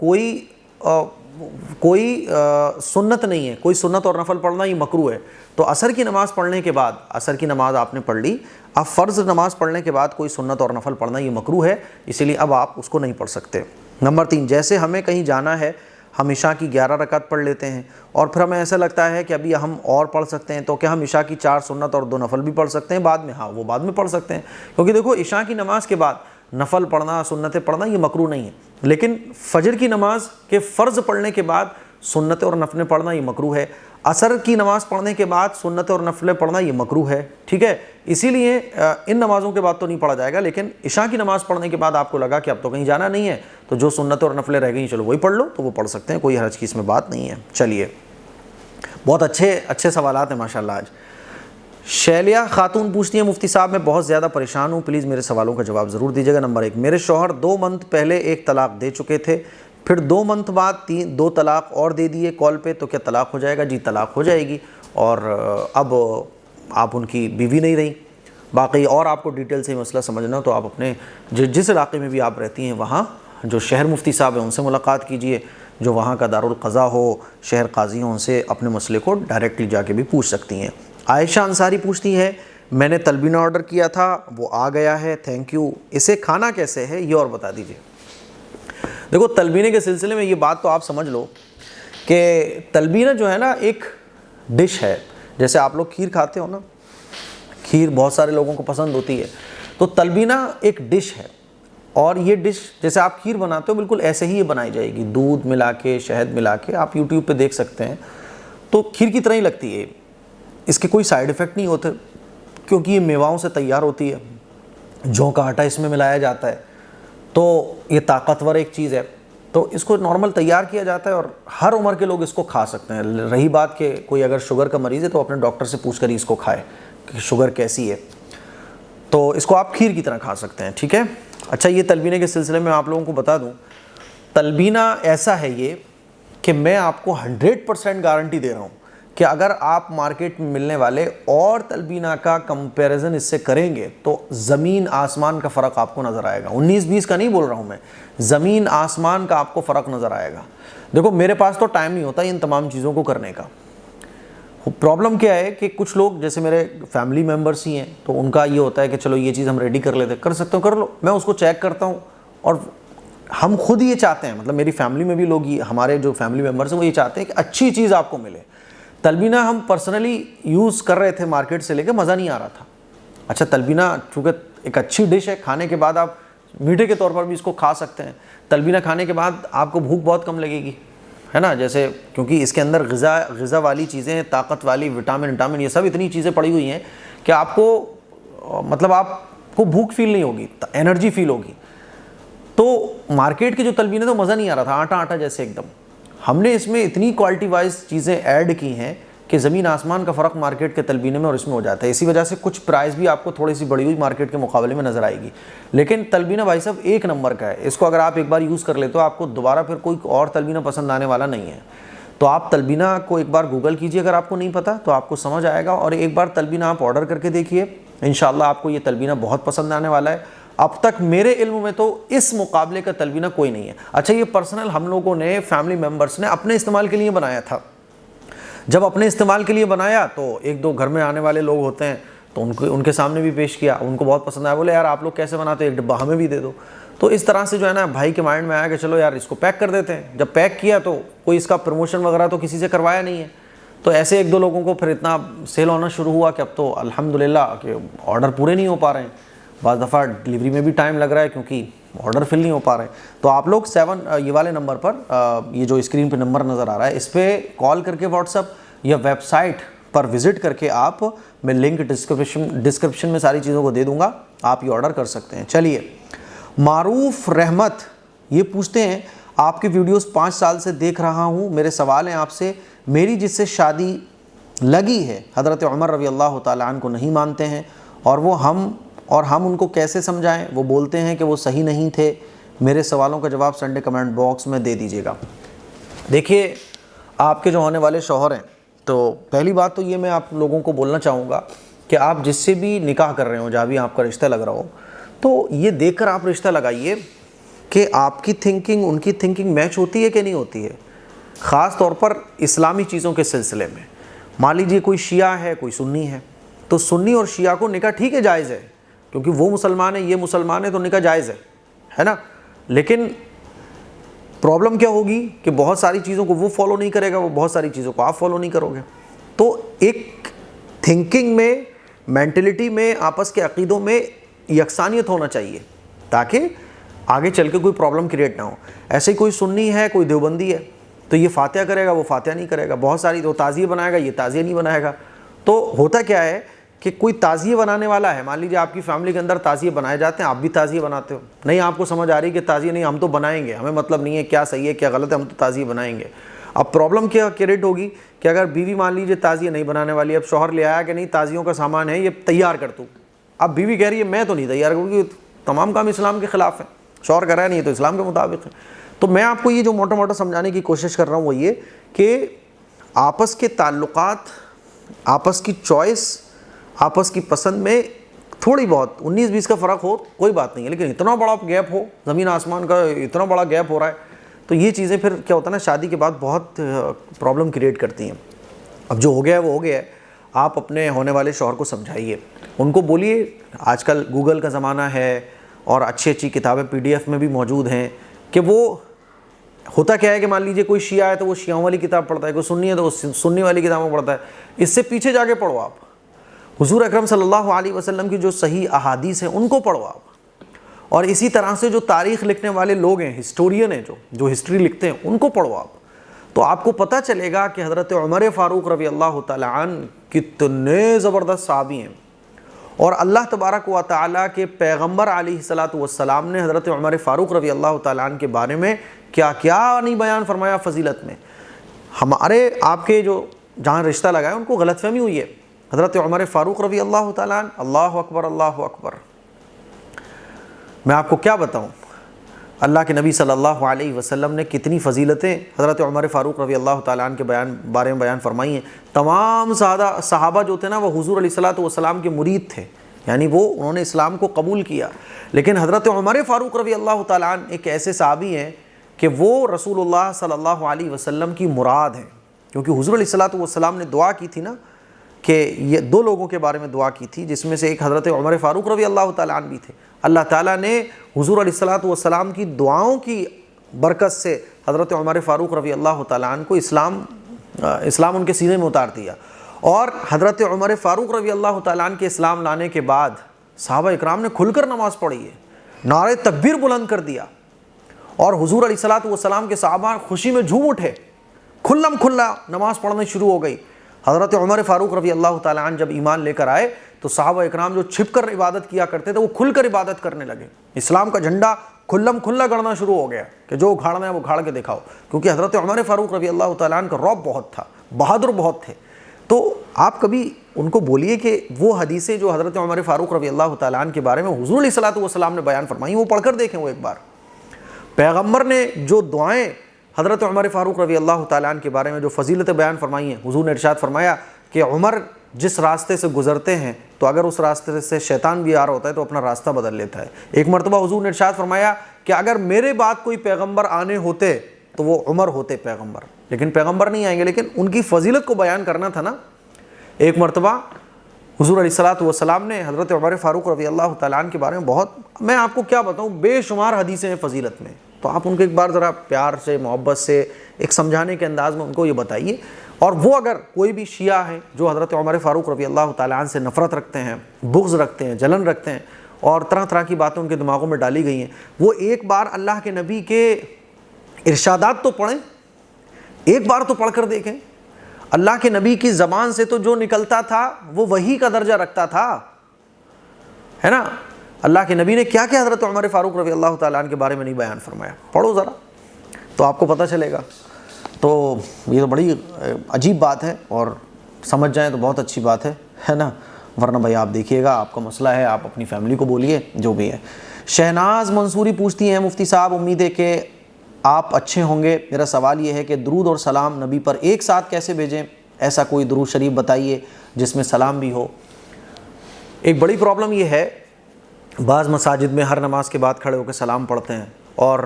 کوئی سنت نہیں ہے, کوئی سنت اور نفل پڑھنا یہ مکروہ ہے. تو عصر کی نماز پڑھنے کے بعد, عصر کی نماز آپ نے پڑھ لی, اب فرض نماز پڑھنے کے بعد کوئی سنت اور نفل پڑھنا یہ مکروہ ہے, اسی لیے اب آپ اس کو نہیں پڑھ سکتے. نمبر 3, جیسے ہمیں کہیں جانا ہے, ہم عشاء کی 11 رکعت پڑھ لیتے ہیں اور پھر ہمیں ایسا لگتا ہے کہ ابھی ہم اور پڑھ سکتے ہیں, تو کیا ہم عشاء کی 4 سنت اور 2 نفل بھی پڑھ سکتے ہیں بعد میں؟ ہاں, وہ بعد میں پڑھ سکتے ہیں, کیونکہ دیکھو عشاء کی نماز کے بعد نفل پڑھنا, سنتیں پڑھنا یہ مکروہ نہیں ہے, لیکن فجر کی نماز کے فرض پڑھنے کے بعد سنتیں اور نفلیں پڑھنا یہ مکروہ ہے. عصر کی نماز پڑھنے کے بعد سنتیں اور نفلیں پڑھنا یہ مکروہ ہے, ٹھیک ہے. اسی لیے ان نمازوں کے بعد تو نہیں پڑھا جائے گا, لیکن عشاء کی نماز پڑھنے کے بعد آپ کو لگا کہ اب تو کہیں جانا نہیں ہے, تو جو سنتیں اور نفلیں رہ گئیں چلو وہی پڑھ لو, تو وہ پڑھ سکتے ہیں, کوئی حرج کی اس میں بات نہیں ہے. چلیے, بہت اچھے سوالات ہیں ماشاءاللہ آج. شیلیہ خاتون پوچھتی ہیں, مفتی صاحب میں بہت زیادہ پریشان ہوں, پلیز میرے سوالوں کا جواب ضرور دیجیے گا. نمبر 1, میرے شوہر 2 منتھ پہلے 1 طلاق دے چکے تھے, پھر 2 منتھ بعد 2 طلاق اور دے دیے کال پہ, تو کیا طلاق ہو جائے گا؟ جی طلاق ہو جائے گی, اور اب آپ ان کی بیوی نہیں رہی. باقی اور آپ کو ڈیٹیل سے مسئلہ سمجھنا تو آپ اپنے جس علاقے میں بھی آپ رہتی ہیں وہاں جو شہر مفتی صاحب ہیں ان سے ملاقات کیجئے, جو وہاں کا دارالقضاء ہو, شہر قاضی ہوں, ان سے اپنے مسئلے کو ڈائریکٹلی جا کے بھی پوچھ سکتی ہیں. عائشہ انصاری پوچھتی ہے, میں نے تلبینہ آرڈر کیا تھا, وہ آ گیا ہے, تھینک یو, اسے کھانا کیسے ہے یہ اور بتا دیجئے. دیکھو, تلبینے کے سلسلے میں یہ بات تو آپ سمجھ لو کہ تلبینہ جو ہے نا ایک ڈش ہے. جیسے آپ لوگ کھیر کھاتے ہو نا, کھیر بہت سارے لوگوں کو پسند ہوتی ہے, تو تلبینہ ایک ڈش ہے. اور یہ ڈش جیسے آپ کھیر بناتے ہو بالکل ایسے ہی یہ بنائی جائے گی, دودھ ملا کے, شہد ملا کے, آپ یوٹیوب پہ دیکھ سکتے ہیں. تو کھیر کی طرح ہی لگتی ہے. اس کے کوئی سائیڈ ایفیکٹ نہیں ہوتے کیونکہ یہ میواؤں سے تیار ہوتی ہے, جوں کا آٹا اس میں ملایا جاتا ہے, تو یہ طاقتور ایک چیز ہے. تو اس کو نارمل تیار کیا جاتا ہے اور ہر عمر کے لوگ اس کو کھا سکتے ہیں. رہی بات کہ کوئی اگر شوگر کا مریض ہے تو اپنے ڈاکٹر سے پوچھ کر ہی اس کو کھائے کہ شوگر کیسی ہے. تو اس کو آپ کھیر کی طرح کھا سکتے ہیں, ٹھیک ہے. اچھا, یہ تلبینے کے سلسلے میں آپ لوگوں کو بتا دوں, تلبینہ ایسا ہے یہ کہ میں آپ کو 100% گارنٹی دے رہا ہوں کہ اگر آپ مارکیٹ میں ملنے والے اور تلبینہ کا کمپیریزن اس سے کریں گے تو زمین آسمان کا فرق آپ کو نظر آئے گا. 19-20 کا نہیں بول رہا ہوں میں, زمین آسمان کا آپ کو فرق نظر آئے گا. دیکھو میرے پاس تو ٹائم نہیں ہوتا ان تمام چیزوں کو کرنے کا. پرابلم کیا ہے کہ کچھ لوگ جیسے میرے فیملی ممبرس ہی ہیں تو ان کا یہ ہوتا ہے کہ چلو یہ چیز ہم ریڈی کر لیتے, کر سکتے ہو کر لو. میں اس کو چیک کرتا ہوں اور ہم خود یہ چاہتے ہیں, مطلب میری فیملی میں بھی لوگ, ہمارے جو فیملی ممبرس ہیں وہ یہ چاہتے ہیں کہ اچھی چیز آپ کو ملے. تلبینہ ہم پرسنلی یوز کر رہے تھے مارکیٹ سے لے کے, مزہ نہیں آ رہا تھا. اچھا, تلبینہ چونکہ ایک اچھی ڈش ہے, کھانے کے بعد آپ میٹھے کے طور پر بھی اس کو کھا سکتے ہیں. تلبینہ کھانے کے بعد آپ کو بھوک بہت کم لگے گی, ہے نا, جیسے کیونکہ اس کے اندر غذا والی چیزیں, طاقت والی وٹامن یہ سب اتنی چیزیں پڑی ہوئی ہیں کہ آپ کو مطلب آپ کو بھوک فیل نہیں ہوگی, انرجی فیل ہوگی. تو مارکیٹ کے جو تلبینے تو مزہ نہیں آ رہا تھا, آٹا جیسے ایک دم. ہم نے اس میں اتنی کوالٹی وائز چیزیں ایڈ کی ہیں کہ زمین آسمان کا فرق مارکیٹ کے تلبینے میں اور اس میں ہو جاتا ہے. اسی وجہ سے کچھ پرائز بھی آپ کو تھوڑی سی بڑی ہوئی مارکیٹ کے مقابلے میں نظر آئے گی. لیکن تلبینہ بھائی صاحب ایک نمبر کا ہے. اس کو اگر آپ ایک بار یوز کر لیتے ہو آپ کو دوبارہ پھر کوئی اور تلبینہ پسند آنے والا نہیں ہے. تو آپ تلبینہ کو ایک بار گوگل کیجئے, اگر آپ کو نہیں پتا تو آپ کو سمجھ آئے گا, اور ایک بار تلبینہ آپ آرڈر کر کے دیکھیے, انشاءاللہ آپ کو یہ تلبینہ بہت پسند آنے والا ہے. اب تک میرے علم میں تو اس مقابلے کا تلبینہ کوئی نہیں ہے. اچھا, یہ پرسنل ہم لوگوں نے فیملی ممبرس نے اپنے استعمال کے لیے بنایا تھا. جب اپنے استعمال کے لیے بنایا تو ایک دو گھر میں آنے والے لوگ ہوتے ہیں تو ان کے سامنے بھی پیش کیا, ان کو بہت پسند آیا. بولے یار آپ لوگ کیسے بناتے ہو, ایک ڈبہ ہمیں بھی دے دو. تو اس طرح سے جو ہے نا بھائی کے مائنڈ میں آیا کہ چلو یار اس کو پیک کر دیتے ہیں. جب پیک کیا تو کوئی اس کا پروموشن وغیرہ تو کسی سے کروایا نہیں ہے, تو ایسے ایک دو لوگوں کو پھر اتنا سیل ہونا شروع ہوا کہ اب تو الحمدللہ کہ آرڈر پورے نہیں ہو پا رہے ہیں. بعض دفعہ ڈلیوری میں بھی ٹائم لگ رہا ہے کیونکہ آرڈر فل نہیں ہو پا رہے ہیں. تو آپ لوگ 7 یہ والے نمبر پر, یہ جو اسکرین پہ نمبر نظر آ رہا ہے, اس پہ کال کر کے واٹس ایپ یا ویب سائٹ پر وزٹ کر کے آپ, میں لنک ڈسکرپشن میں ساری چیزوں کو دے دوں گا, آپ یہ آرڈر کر سکتے ہیں. چلیے, معروف رحمت یہ پوچھتے ہیں آپ کی ویڈیوز 5 سال سے دیکھ رہا ہوں, میرے سوال ہیں آپ سے, میری جس سے شادی لگی ہے حضرت عمر رضی اللہ تعالیٰ عنہ کو نہیں مانتے ہیں اور ہم ان کو کیسے سمجھائیں, وہ بولتے ہیں کہ وہ صحیح نہیں تھے. میرے سوالوں کا جواب سنڈے کمنٹ باکس میں دے دیجیے گا. دیکھیے, آپ کے جو ہونے والے شوہر ہیں, تو پہلی بات تو یہ میں آپ لوگوں کو بولنا چاہوں گا کہ آپ جس سے بھی نکاح کر رہے ہو, جہاں بھی آپ کا رشتہ لگ رہا ہو, تو یہ دیکھ کر آپ رشتہ لگائیے کہ آپ کی تھنکنگ ان کی تھنکنگ میچ ہوتی ہے کہ نہیں ہوتی ہے. خاص طور پر اسلامی چیزوں کے سلسلے میں. مان لیجیے کوئی شیعہ ہے کوئی سنی ہے, تو سنی اور شیعہ کو نکاح ٹھیک ہے جائز ہے, کیونکہ وہ مسلمان ہے یہ مسلمان ہے, تو نکاح جائز ہے نا. لیکن پرابلم کیا ہوگی کہ بہت ساری چیزوں کو وہ فالو نہیں کرے گا, وہ بہت ساری چیزوں کو آپ فالو نہیں کرو گے. تو ایک تھنکنگ میں, مینٹلٹی میں, آپس کے عقیدوں میں یکسانیت ہونا چاہیے تاکہ آگے چل کے کوئی پرابلم کریٹ نہ ہو. ایسے کوئی سنی ہے کوئی دیوبندی ہے, تو یہ فاتحہ کرے گا وہ فاتحہ نہیں کرے گا, بہت ساری وہ تعزیہ بنائے گا یہ تعزیہ نہیں بنائے گا. تو ہوتا کیا ہے کہ کوئی تعزیہ بنانے والا ہے, مان لیجیے آپ کی فیملی کے اندر تعزیہ بنائے جاتے ہیں, آپ بھی تعزیہ بناتے ہو, نہیں آپ کو سمجھ آ رہی کہ تعزیہ نہیں, ہم تو بنائیں گے, ہمیں مطلب نہیں ہے کیا صحیح ہے کیا غلط ہے, ہم تو تعزیہ بنائیں گے. اب پرابلم کیا کریٹ ہوگی کہ اگر بیوی مان لیجیے تعزیہ نہیں بنانے والی, اب شوہر لے آیا کہ نہیں تعزیوں کا سامان ہے یہ تیار کر تو, اب بیوی کہہ رہی ہے میں تو نہیں تیار کروں گی, تمام کام اسلام کے خلاف ہے, شوہر کہہ رہا ہے نہیں تو اسلام کے مطابق ہے. تو میں آپ کو یہ جو موٹا موٹا سمجھانے کی کوشش کر رہا ہوں وہ یہ کہ آپس کے تعلقات, آپس کی چوائس, آپس کی پسند میں تھوڑی بہت 19-20 کا فرق ہو کوئی بات نہیں ہے, لیکن اتنا بڑا گیپ ہو, زمین آسمان کا اتنا بڑا گیپ ہو رہا ہے, تو یہ چیزیں پھر کیا ہوتا ہے نا شادی کے بعد بہت پرابلم کریٹ کرتی ہیں. اب جو ہو گیا ہے وہ ہو گیا ہے, آپ اپنے ہونے والے شوہر کو سمجھائیے, ان کو بولیے آج کل گوگل کا زمانہ ہے اور اچھی کتابیں PDF میں بھی موجود ہیں کہ وہ ہوتا کیا ہے کہ مان لیجئے کوئی شیعہ ہے تو وہ شیعوں والی کتاب پڑھتا ہے، کوئی سنی ہے تو وہ سنی والی کتابیں پڑھتا ہے. اس سے پیچھے جا کے پڑھو آپ، حضور اکرم صلی اللہ علیہ وسلم کی جو صحیح احادیث ہیں ان کو پڑھو آپ. اور اسی طرح سے جو تاریخ لکھنے والے لوگ ہیں، ہسٹورین ہیں، جو ہسٹری لکھتے ہیں، ان کو پڑھو آپ. تو آپ کو پتہ چلے گا کہ حضرت عمر فاروق رضی اللہ تعالی عنہ کتنے زبردست صحابی ہیں. اور اللہ تبارک و تعالیٰ کے پیغمبر علیہ الصلاۃ والسلام نے حضرت عمر فاروق رضی اللہ تعالیٰ عنہ کے بارے میں کیا کیا نہیں بیان فرمایا فضیلت میں. ہمارے آپ کے جو جہاں رشتہ لگائے ان کو غلط فہمی ہوئی ہے. حضرت عمر فاروق رضی اللہ تعالیٰ عنہ، اللہ اکبر اللہ اکبر. میں آپ کو کیا بتاؤں، اللہ کے نبی صلی اللہ علیہ وسلم نے کتنی فضیلتیں حضرت عمر فاروق رضی اللہ تعالیٰ عنہ کے بارے میں بیان فرمائی ہیں. تمام صحابہ جو تھے نا وہ حضور علیہ الصلاۃ والسلام کے مرید تھے، یعنی انہوں نے اسلام کو قبول کیا. لیکن حضرت عمر فاروق رضی اللہ تعالیٰ عنہ ایک ایسے صحابی ہیں کہ وہ رسول اللہ صلی اللہ علیہ وسلم کی مراد ہیں. کیونکہ حضور علیہ الصلاۃ والسلام نے دعا کی تھی نا کہ یہ دو لوگوں کے بارے میں دعا کی تھی، جس میں سے ایک حضرت عمر فاروق رضی اللہ تعالیٰ عنہ بھی تھے. اللہ تعالیٰ نے حضور علیہ الصلاۃ والسلام کی دعاؤں کی برکت سے حضرت عمر فاروق رضی اللہ تعالیٰ عنہ کو اسلام ان کے سینے میں اتار دیا. اور حضرت عمر فاروق رضی اللہ تعالیٰ عنہ کے اسلام لانے کے بعد صحابہ اکرام نے کھل کر نماز پڑھی ہے، نعرہ تکبیر بلند کر دیا. اور حضور علیہ الصلاۃ والسلام کے صحابہ خوشی میں جھوم اٹھے، کھلم کھلا نماز پڑھنا شروع ہو گئی. حضرت عمر فاروق رضی اللہ تعالیٰ عنہ جب ایمان لے کر آئے تو صحابہ اکرام جو چھپ کر عبادت کیا کرتے تھے وہ کھل کر عبادت کرنے لگے. اسلام کا جھنڈا کھلم کھلا گڑنا شروع ہو گیا کہ جو اکھاڑنا ہے وہ اکھاڑ کے دکھاؤ. کیونکہ حضرت عمر فاروق رضی اللہ تعالیٰ عنہ کا رعب بہت تھا، بہادر بہت تھے. تو آپ کبھی ان کو بولیے کہ وہ حدیثیں جو حضرت عمر فاروق رضی اللہ تعالیٰ عنہ کے بارے میں حضور علیہ الصلاۃ والسلام نے بیان فرمائی وہ پڑھ کر دیکھیں. وہ ایک بار پیغمبر نے جو دعائیں حضرت عمر فاروق رضی اللہ تعالیٰ عنہ کے بارے میں جو فضیلتیں بیان فرمائی ہیں، حضور نے ارشاد فرمایا کہ عمر جس راستے سے گزرتے ہیں تو اگر اس راستے سے شیطان بھی آ رہا ہوتا ہے تو اپنا راستہ بدل لیتا ہے. ایک مرتبہ حضور نے ارشاد فرمایا کہ اگر میرے بعد کوئی پیغمبر آنے ہوتے تو وہ عمر ہوتے پیغمبر، لیکن پیغمبر نہیں آئیں گے، لیکن ان کی فضیلت کو بیان کرنا تھا نا. ایک مرتبہ حضور علیہ الصلاۃ والسلام نے حضرت عمر فاروق رضی اللہ تعالیٰ عنہ کے بارے میں میں آپ کو کیا بتاؤں، بے شمار حدیثیں ہیں فضیلت میں. تو آپ ان کو ایک بار ذرا پیار سے، محبت سے، ایک سمجھانے کے انداز میں ان کو یہ بتائیے. اور وہ اگر کوئی بھی شیعہ ہیں جو حضرت عمر فاروق رضی اللہ تعالیٰ عنہ سے نفرت رکھتے ہیں، بغض رکھتے ہیں، جلن رکھتے ہیں اور طرح طرح کی باتیں ان کے دماغوں میں ڈالی گئی ہیں، وہ ایک بار اللہ کے نبی کے ارشادات تو پڑھیں، ایک بار تو پڑھ کر دیکھیں. اللہ کے نبی کی زبان سے تو جو نکلتا تھا وہ وحی کا درجہ رکھتا تھا، ہے نا. اللہ کے نبی نے کیا کیا حضرت عمر فاروق رضی اللہ تعالیٰ عنہ کے بارے میں نہیں بیان فرمایا. پڑھو ذرا تو آپ کو پتہ چلے گا. تو یہ تو بڑی عجیب بات ہے، اور سمجھ جائیں تو بہت اچھی بات ہے نا. ورنہ بھائی آپ دیکھیے گا، آپ کا مسئلہ ہے، آپ اپنی فیملی کو بولیے جو بھی ہے. شہناز منصوری پوچھتی ہیں، مفتی صاحب امید ہے کہ آپ اچھے ہوں گے. میرا سوال یہ ہے کہ درود اور سلام نبی پر ایک ساتھ کیسے بھیجیں؟ ایسا کوئی درود شریف بتائیے جس میں سلام بھی ہو. ایک بڑی پرابلم یہ ہے، بعض مساجد میں ہر نماز کے بعد کھڑے ہو کے سلام پڑھتے ہیں، اور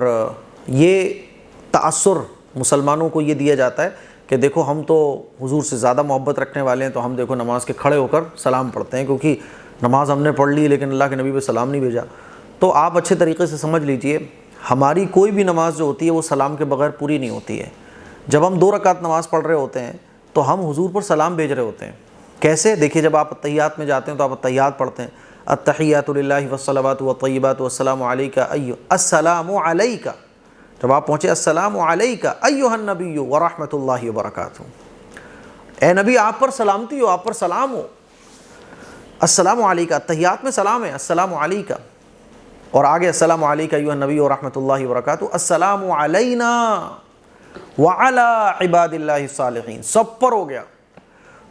یہ تأثر مسلمانوں کو یہ دیا جاتا ہے کہ دیکھو ہم تو حضور سے زیادہ محبت رکھنے والے ہیں، تو ہم دیکھو نماز کے کھڑے ہو کر سلام پڑھتے ہیں، کیونکہ نماز ہم نے پڑھ لی لیکن اللہ کے نبی پہ سلام نہیں بھیجا. تو آپ اچھے طریقے سے سمجھ لیجئے، ہماری کوئی بھی نماز جو ہوتی ہے وہ سلام کے بغیر پوری نہیں ہوتی ہے. جب ہم 2 رکعت نماز پڑھ رہے ہوتے ہیں تو ہم حضور پر سلام بھیج رہے ہوتے ہیں. کیسے؟ دیکھیے، جب آپ التحیات میں جاتے ہیں تو آپ التحیات پڑھتے ہیں، التحیات للہ والصلوات والطیبات والسلام علیک السلام علیک. جب آپ پہنچے السلام علیک ایھا النبی ورحمۃ اللہ وبرکاتہ، اے نبی آپ پر سلامتی ہو، آپ پر سلام ہو. السلام علیک، التحیات میں سلام ہے، السلام علیک، اور آگے السلام علیک ایھا النبی ورحمۃ اللہ وبرکاتہ، السلام علینا وعلی عباد اللہ الصالحین، سب پر ہو گیا.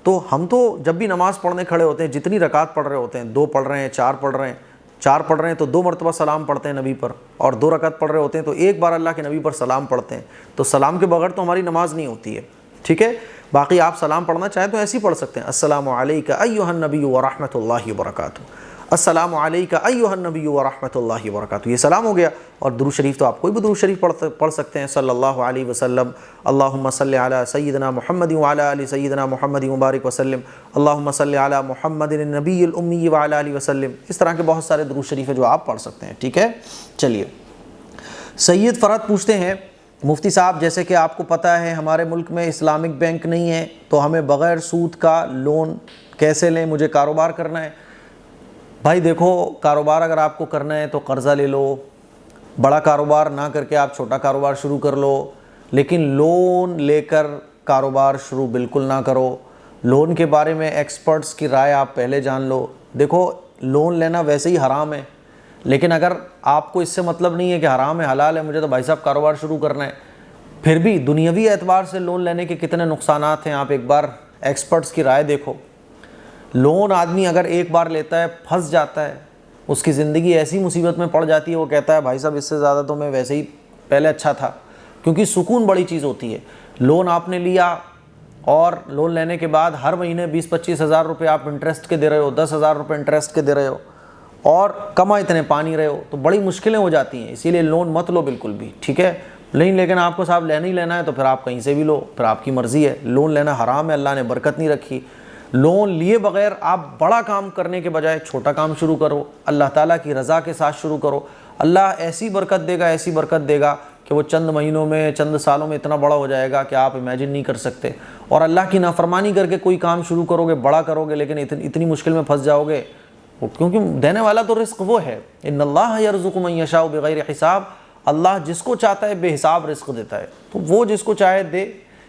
تو ہم تو جب بھی نماز پڑھنے کھڑے ہوتے ہیں، جتنی رکعت پڑھ رہے ہوتے ہیں، 2 پڑھ رہے ہیں، 4 پڑھ رہے ہیں تو 2 مرتبہ سلام پڑھتے ہیں نبی پر، اور 2 رکعت پڑھ رہے ہوتے ہیں تو ایک بار اللہ کے نبی پر سلام پڑھتے ہیں. تو سلام کے بغیر تو ہماری نماز نہیں ہوتی ہے. ٹھیک ہے، باقی آپ سلام پڑھنا چاہیں تو ایسے ہی پڑھ سکتے ہیں، السلام علیک ایھا النبی ورحمۃ اللہ وبرکاتہ، السلام علیک ایھا النبی ورحمۃ اللہ وبرکاتہ. یہ سلام ہو گیا. اور درود شریف تو آپ کوئی بھی درود شریف پڑھ سکتے ہیں، صلی اللہ علیہ وسلم، اللہم صلی علی سیدنا محمد وعلی آل سیدنا محمد مبارک وسلم، اللہم صلی علی محمد النبی الامی وعلی آلہ وسلم. اس طرح کے بہت سارے درود شریف ہیں جو آپ پڑھ سکتے ہیں. ٹھیک ہے، چلیے. سید فرحت پوچھتے ہیں مفتی صاحب جیسے کہ آپ کو پتہ ہے ہمارے ملک میں اسلامک بینک نہیں ہے، تو ہمیں بغیر سود کا لون کیسے لیں؟ مجھے کاروبار کرنا ہے۔ بھائی دیکھو، کاروبار اگر آپ کو کرنا ہے تو قرضہ لے لو، بڑا کاروبار نہ کر کے آپ چھوٹا کاروبار شروع کر لو، لیکن لون لے کر کاروبار شروع بالکل نہ کرو۔ لون کے بارے میں ایکسپرٹس کی رائے آپ پہلے جان لو۔ دیکھو، لون لینا ویسے ہی حرام ہے، لیکن اگر آپ کو اس سے مطلب نہیں ہے کہ حرام ہے حلال ہے، مجھے تو بھائی صاحب کاروبار شروع کرنا ہے، پھر بھی دنیاوی اعتبار سے لون لینے کے کتنے نقصانات ہیں، آپ ایک بار ایکسپرٹس کی رائے دیکھو۔ لون آدمی اگر ایک بار لیتا ہے پھنس جاتا ہے، اس کی زندگی ایسی مصیبت میں پڑ جاتی ہے، وہ کہتا ہے بھائی صاحب اس سے زیادہ تو میں ویسے ہی پہلے اچھا تھا، کیونکہ سکون بڑی چیز ہوتی ہے۔ لون آپ نے لیا اور لون لینے کے بعد ہر مہینے 20-25 ہزار روپے آپ انٹرسٹ کے دے رہے ہو، 10,000 روپے انٹرسٹ کے دے رہے ہو، اور کما اتنے پانی رہے ہو، تو بڑی مشکلیں ہو جاتی ہیں۔ اسی لیے لون مت لو بالکل بھی، ٹھیک ہے؟ نہیں، لیکن آپ کو صاحب لینا ہی لینا ہے تو پھر آپ کہیں سے بھی لو، پھر آپ کی مرضی ہے۔ لون لینا حرام ہے، اللہ نے برکت نہیں رکھی۔ لون لیے بغیر آپ بڑا کام کرنے کے بجائے چھوٹا کام شروع کرو، اللہ تعالیٰ کی رضا کے ساتھ شروع کرو، اللہ ایسی برکت دے گا، ایسی برکت دے گا کہ وہ چند مہینوں میں، چند سالوں میں اتنا بڑا ہو جائے گا کہ آپ امیجن نہیں کر سکتے۔ اور اللہ کی نافرمانی کر کے کوئی کام شروع کرو گے، بڑا کرو گے، لیکن اتنی مشکل میں پھنس جاؤ گے، کیونکہ دینے والا تو رزق وہ ہے، ان اللہ یرزق من یشاء بغیر حساب، اللہ جس کو چاہتا ہے بے حساب رزق دیتا ہے، تو وہ جس کو چاہے دے۔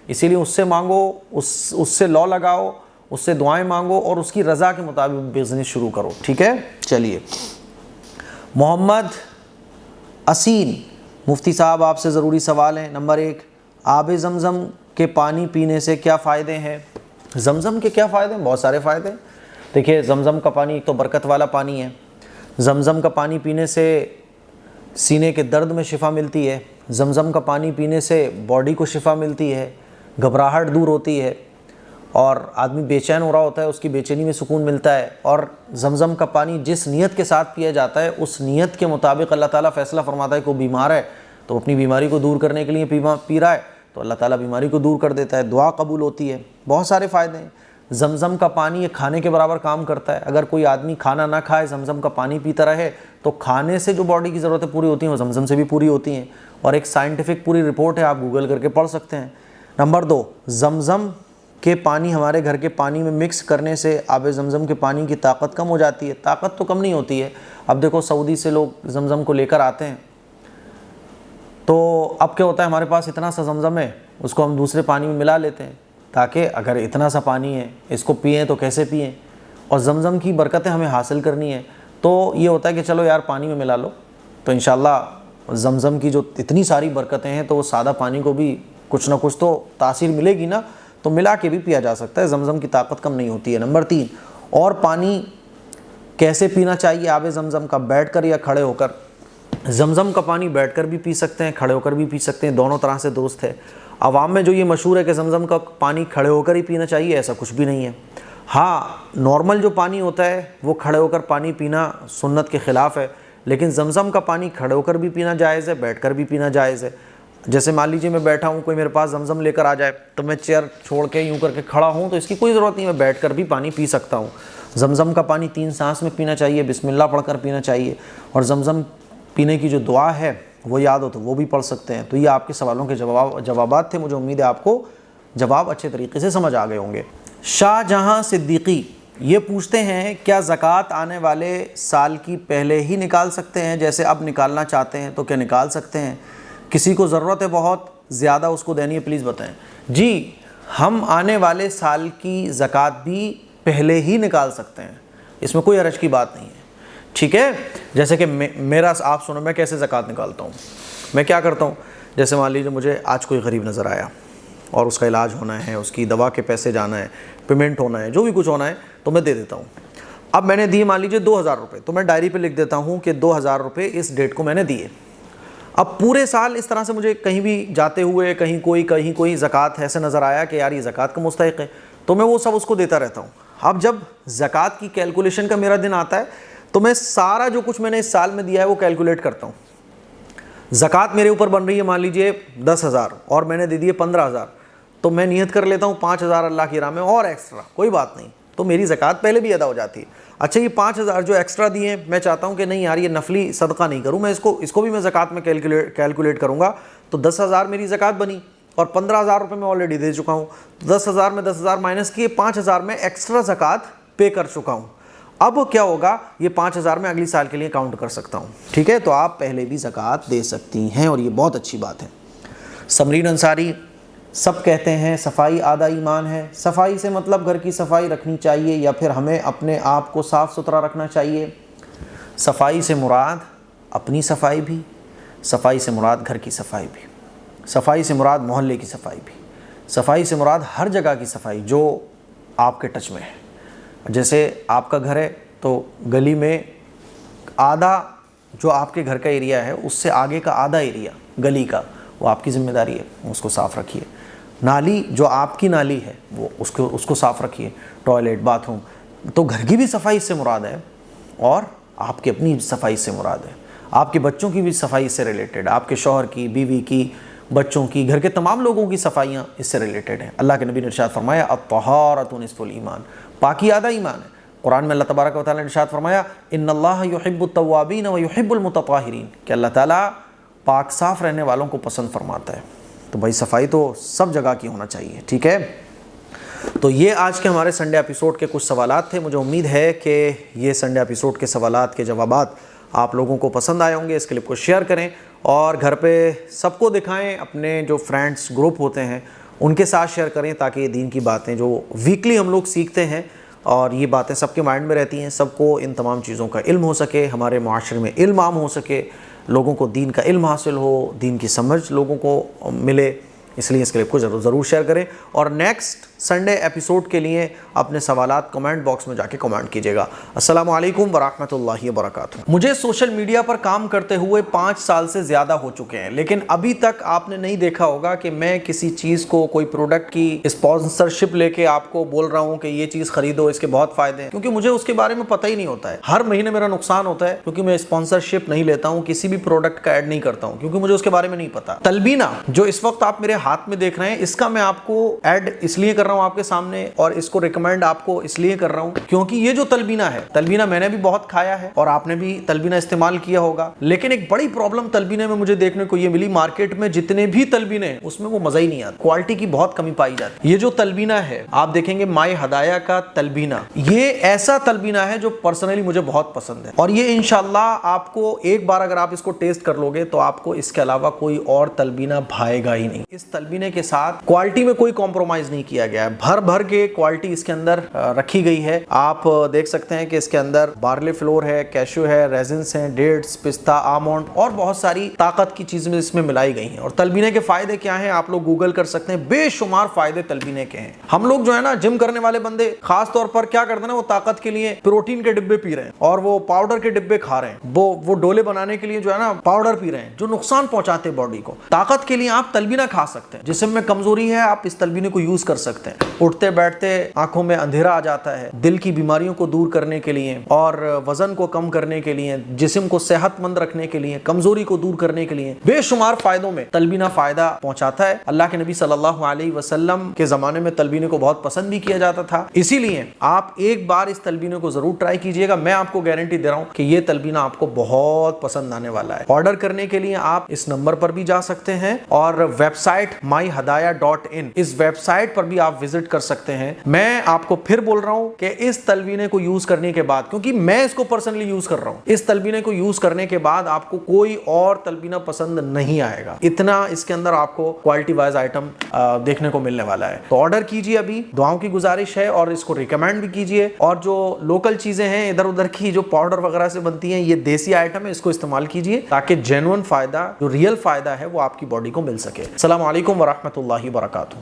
اسی لیے اس سے مانگو، اس سے لو لگاؤ، اس سے دعائیں مانگو، اور اس کی رضا کے مطابق بزنس شروع کرو، ٹھیک ہے؟ چلیے، محمد اسین، مفتی صاحب آپ سے ضروری سوال ہے۔ نمبر 1، آب زمزم کے پانی پینے سے کیا فائدے ہیں؟ زمزم کے کیا فائدے ہیں؟ بہت سارے فائدے ہیں۔ دیکھیے، زمزم کا پانی ایک تو برکت والا پانی ہے۔ زمزم کا پانی پینے سے سینے کے درد میں شفا ملتی ہے، زمزم کا پانی پینے سے باڈی کو شفا ملتی ہے، گھبراہٹ دور ہوتی ہے، اور آدمی بے چین ہو رہا ہوتا ہے، اس کی بے چینی میں سکون ملتا ہے۔ اور زمزم کا پانی جس نیت کے ساتھ پیا جاتا ہے، اس نیت کے مطابق اللہ تعالیٰ فیصلہ فرماتا ہے کہ وہ بیمار ہے تو اپنی بیماری کو دور کرنے کے لیے پی رہا ہے، تو اللہ تعالیٰ بیماری کو دور کر دیتا ہے، دعا قبول ہوتی ہے۔ بہت سارے فائدے ہیں۔ زمزم کا پانی یہ کھانے کے برابر کام کرتا ہے۔ اگر کوئی آدمی کھانا نہ کھائے، زمزم کا پانی پیتا رہے، تو کھانے سے جو باڈی کی ضرورتیں پوری ہوتی ہیں وہ زمزم سے بھی پوری ہوتی ہیں، اور ایک سائنٹیفک پوری رپورٹ ہے، آپ گوگل کر کے پڑھ سکتے ہیں۔ نمبر 2، زمزم کے پانی ہمارے گھر کے پانی میں مکس کرنے سے آب زمزم کے پانی کی طاقت کم ہو جاتی ہے۔ طاقت تو کم نہیں ہوتی ہے۔ اب دیکھو، سعودی سے لوگ زمزم کو لے کر آتے ہیں، تو اب کیا ہوتا ہے، ہمارے پاس اتنا سا زمزم ہے، اس کو ہم دوسرے پانی میں ملا لیتے ہیں، تاکہ اگر اتنا سا پانی ہے اس کو پئیں تو کیسے پئیں، اور زمزم کی برکتیں ہمیں حاصل کرنی ہے، تو یہ ہوتا ہے کہ چلو یار پانی میں ملا لو، تو انشاءاللہ زمزم کی جو اتنی ساری برکتیں ہیں تو وہ سادہ پانی کو بھی کچھ نہ کچھ تو تاثیر ملے گی نا، تو ملا کے بھی پیا جا سکتا ہے۔ زمزم کی طاقت کم نہیں ہوتی ہے۔ نمبر 3، اور پانی کیسے پینا چاہیے آب زمزم کا؟ بیٹھ کر یا کھڑے ہو کر؟ زمزم کا پانی بیٹھ کر بھی پی سکتے ہیں، کھڑے ہو کر بھی پی سکتے ہیں، دونوں طرح سے درست ہے۔ عوام میں جو یہ مشہور ہے کہ زمزم کا پانی کھڑے ہو کر ہی پینا چاہیے، ایسا کچھ بھی نہیں ہے۔ ہاں، نارمل جو پانی ہوتا ہے وہ کھڑے ہو کر پانی پینا سنت کے خلاف ہے، لیکن زمزم کا پانی کھڑے ہو کر بھی پینا جائز ہے، بیٹھ کر بھی پینا جائز ہے۔ جیسے مان لیجیے میں بیٹھا ہوں، کوئی میرے پاس زمزم لے کر آ جائے تو میں چیئر چھوڑ کے یوں کر کے کھڑا ہوں تو اس کی کوئی ضرورت نہیں، میں بیٹھ کر بھی پانی پی سکتا ہوں۔ زمزم کا پانی 3 سانس میں پینا چاہیے، بسم اللہ پڑھ کر پینا چاہیے، اور زمزم پینے کی جو دعا ہے وہ یاد ہو تو وہ بھی پڑھ سکتے ہیں۔ تو یہ آپ کے سوالوں کے جوابات تھے، مجھے امید ہے آپ کو جواب اچھے طریقے سے سمجھ آ گئے ہوں گے۔ شاہ جہاں صدیقی یہ پوچھتے ہیں، کیا زکوٰۃ آنے والے سال کی پہلے ہی نکال سکتے ہیں؟ جیسے اب نکالنا چاہتے ہیں تو کیا نکال سکتے ہیں؟ کسی کو ضرورت ہے بہت زیادہ، اس کو دینی ہے، پلیز بتائیں۔ جی، ہم آنے والے سال کی زکوٰۃ بھی پہلے ہی نکال سکتے ہیں، اس میں کوئی حرج کی بات نہیں ہے، ٹھیک ہے؟ جیسے کہ میرا، آپ سنو میں کیسے زکوٰۃ نکالتا ہوں۔ میں کیا کرتا ہوں، جیسے مان لیجیے مجھے آج کوئی غریب نظر آیا اور اس کا علاج ہونا ہے، اس کی دوا کے پیسے جانا ہے، پیمنٹ ہونا ہے، جو بھی کچھ ہونا ہے تو میں دے دیتا ہوں۔ اب میں نے دیے مان لیجیے 2000 روپے، تو میں ڈائری پہ لکھ دیتا ہوں کہ 2000 روپے اس ڈیٹ کو میں نے دیے۔ اب پورے سال اس طرح سے مجھے کہیں بھی جاتے ہوئے کہیں کوئی زکوٰۃ ایسے نظر آیا کہ یار یہ زکوٰۃ کا مستحق ہے، تو میں وہ سب اس کو دیتا رہتا ہوں۔ اب جب زکوٰۃ کی کیلکولیشن کا میرا دن آتا ہے تو میں سارا جو کچھ میں نے اس سال میں دیا ہے وہ کیلکولیٹ کرتا ہوں۔ زکوٰۃ میرے اوپر بن رہی ہے مان لیجیے 10,000 اور میں نے دے دیے 15,000، تو میں نیت کر لیتا ہوں 5,000 اللہ کی راہ میں اور ایکسٹرا، کوئی بات نہیں، تو میری زکوٰۃ پہلے بھی ادا ہو جاتی ہے۔ اچھا یہ 5,000 جو ایکسٹرا دیے ہیں، میں چاہتا ہوں کہ نہیں یار یہ نفلی صدقہ نہیں کروں، میں اس کو بھی میں زکوٰۃ میں کیلکولیٹ کروں گا، تو 10,000 میری زکوٰۃ بنی اور 15,000 روپے میں آلریڈی دے چکا ہوں، تو 10,000 میں 10,000 مائنس کیے، 5,000 میں ایکسٹرا زکوٰۃ پے کر چکا ہوں۔ اب کیا ہوگا، یہ 5,000 میں اگلی سال کے لیے کاؤنٹ کر سکتا ہوں، ٹھیک ہے؟ تو آپ پہلے بھی زکوٰۃ دے سکتی ہیں اور یہ بہت اچھی بات ہے۔ سمرین انصاری، سب کہتے ہیں صفائی آدھا ایمان ہے، صفائی سے مطلب گھر کی صفائی رکھنی چاہیے یا پھر ہمیں اپنے آپ کو صاف ستھرا رکھنا چاہیے؟ صفائی سے مراد اپنی صفائی بھی، صفائی سے مراد گھر کی صفائی بھی، صفائی سے مراد محلے کی صفائی بھی، صفائی سے مراد ہر جگہ کی صفائی جو آپ کے ٹچ میں ہے۔ جیسے آپ کا گھر ہے تو گلی میں آدھا جو آپ کے گھر کا ایریا ہے اس سے آگے کا آدھا ایریا گلی کا وہ آپ کی ذمہ داری ہے، اس کو صاف رکھیے۔ نالی جو آپ کی نالی ہے وہ اس کو صاف رکھیے، ٹوائلٹ، باتھ روم، تو گھر کی بھی صفائی اس سے مراد ہے اور آپ کی اپنی صفائی سے مراد ہے، آپ کے بچوں کی بھی صفائی سے ریلیٹڈ، آپ کے شوہر کی، بیوی کی، بچوں کی، گھر کے تمام لوگوں کی صفائیاں اس سے ریلیٹڈ ہیں۔ اللہ کے نبی نے ارشاد فرمایا الطہارۃ نصف الایمان، پاکی آدھا ایمان ہے۔ قرآن میں اللہ تبارک و تعالیٰ نے ارشاد فرمایا ان اللہ یحب التوابین ویحب المتطہرین، کہ اللہ تعالیٰ پاک صاف رہنے والوں کو پسند فرماتا ہے۔ تو بھائی صفائی تو سب جگہ کی ہونا چاہیے، ٹھیک ہے؟ تو یہ آج کے ہمارے سنڈے ایپیسوڈ کے کچھ سوالات تھے۔ مجھے امید ہے کہ یہ سنڈے ایپیسوڈ کے سوالات کے جوابات آپ لوگوں کو پسند آئے ہوں گے۔ اس کلپ کو شیئر کریں اور گھر پہ سب کو دکھائیں، اپنے جو فرینڈس گروپ ہوتے ہیں ان کے ساتھ شیئر کریں، تاکہ یہ دین کی باتیں جو ویکلی ہم لوگ سیکھتے ہیں اور یہ باتیں سب کے مائنڈ میں رہتی ہیں، سب کو ان تمام چیزوں کا علم ہو سکے، ہمارے معاشرے میں علم عام ہو سکے، لوگوں کو دین کا علم حاصل ہو، دین کی سمجھ لوگوں کو ملے۔ اس لیے اس کلپ کو ضرور شیئر کریں اور نیکسٹ سنڈے ایپیسوڈ کے لیے اپنے سوالات کمنٹ باکس میں جا کے کمنٹ کیجیے گا۔ السلام علیکم ورحمۃ اللہ وبرکاتہ۔ مجھے سوشل میڈیا پر کام کرتے ہوئے 5 سال سے زیادہ ہو چکے ہیں، لیکن ابھی تک آپ نے نہیں دیکھا ہوگا کہ میں کسی چیز کو، کوئی پروڈکٹ کی اسپانسرشپ لے کے آپ کو بول رہا ہوں کہ یہ چیز خریدو، اس کے بہت فائدے ہیں، کیونکہ مجھے اس کے بارے میں پتہ ہی نہیں ہوتا ہے۔ ہر مہینے میرا نقصان ہوتا ہے کیونکہ میں اسپانسرشپ نہیں لیتا ہوں، کسی بھی پروڈکٹ کا ایڈ نہیں کرتا ہوں کیونکہ مجھے اس کے بارے میں نہیں پتا۔ تلبینہ جو اس وقت آپ میرے ہاتھ میں دیکھ رہے ہیں، اس کا میں آپ کو ایڈ اس لیے کر رہا ہوں آپ کے سامنے اور اس کو ریکمینڈ آپ کو اس لیے کر رہا ہوں کیونکہ یہ جو تلبینہ ہے، تلبینہ میں نے بھی بہت کھایا ہے اور آپ نے بھی تلبینہ استعمال کیا ہوگا، لیکن ایک بڑی پرابلم تلبینہ میں مجھے دیکھنے کو یہ ملی، مارکیٹ میں جتنے بھی تلبینے ہیں اس میں وہ مزہ ہی نہیں آتا، کوالٹی کی بہت کمی پائی جاتی ہے۔ یہ جو تلبینہ ہے آپ دیکھیں گے مائی ہدایہ کا تلبینہ، یہ ایسا تلبینہ ہے جو پرسنلی مجھے بہت پسند ہے اور یہ انشاءاللہ آپ کو ایک بار اگر آپ اس کو ٹیسٹ کر لو گے تو آپ کو اس کے علاوہ کوئی اور تلبینہ بھائے گا ہی نہیں۔ اس تلبینے کے ساتھ کوالٹی میں کوئی کمپرومائز نہیں کیا گیا ہے، بھر کے کوالٹی اس کے اندر رکھی گئی ہے۔ آپ دیکھ سکتے ہیں کہ اس کے اندر بارلے فلور ہے، کیشو ہے، ریزنس ہیں، ڈیٹس، پستہ، آمونڈ اور بہت ساری طاقت کی چیزیں اس میں ملائی گئی ہیں۔ اور تلبینے کے فائدے کیا ہیں آپ لوگ گوگل کر سکتے ہیں، بے شمار فائدے تلبینے کے ہیں۔ ہم لوگ جو ہے نا جم کرنے والے بندے خاص طور پر کیا کرتے ہیں نا، وہ طاقت کے لیے پروٹین کے ڈبے پی رہے ہیں اور وہ پاؤڈر کے ڈبے کھا رہے ہیں، وہ ڈولے بنانے کے لیے جو ہے نا پاؤڈر پی رہے ہیں جو نقصان پہنچاتے ہیں باڈی کو۔ طاقت کے لیے آپ تلبینہ کھا سکتے ہیں، جسم میں کمزوری ہے آپ اس تلبینے کو یوز کر سکتے ہیں، اٹھتے بیٹھتے آنکھوں میں اندھیرا آ جاتا ہے، دل کی بیماریوں کو دور کرنے کے لیے اور وزن کو کم کرنے کے لیے، جسم کو صحت مند رکھنے کے لیے، کمزوری کو دور کرنے کے لیے بے شمار فائدوں میں تلبینہ فائدہ پہنچاتا ہے۔ اللہ کے نبی صلی اللہ علیہ وسلم کے زمانے میں تلبینے کو بہت پسند بھی کیا جاتا تھا، اسی لیے آپ ایک بار اس تلبینے کو ضرور ٹرائی کیجئے گا۔ میں آپ کو گارنٹی دے رہا ہوں کہ یہ تلبینہ آپ کو بہت پسند آنے والا ہے۔ آرڈر کرنے کے لیے آپ اس نمبر پر بھی جا سکتے ہیں اور ویب سائٹ myhadaya.in اس ویب سائٹ پر بھی آپ وزٹ کر سکتے ہیں۔ میں آپ کو پھر بول رہا ہوں کہ اس تلبینے کو یوز کرنے کے بعد، کیونکہ میں اس کو پرسنلی یوز کر رہا ہوں، اس تلبینے کو یوز کرنے کے بعد آپ کو کوئی اور تلبینہ پسند نہیں آئے گا، اتنا اس کے اندر آپ کو کوالٹی وائز آئٹم دیکھنے کو ملنے والا ہے۔ تو آرڈر کیجئے ابھی، دعاؤں کی گزارش ہے، اور اس کو ریکمینڈ بھی کیجئے۔ اور جو لوکل چیزیں ہیں ادھر ادھر کی جو پاؤڈر وغیرہ سے بنتی ہیں، یہ دیسی آئٹم ہے، اس کو استعمال کیجئے تاکہ جینوئن فائدہ، جو ریئل فائدہ ہے وہ آپ کی باڈی کو مل سکے۔ السلام علیکم ورحمۃ اللہ وبرکاتہ۔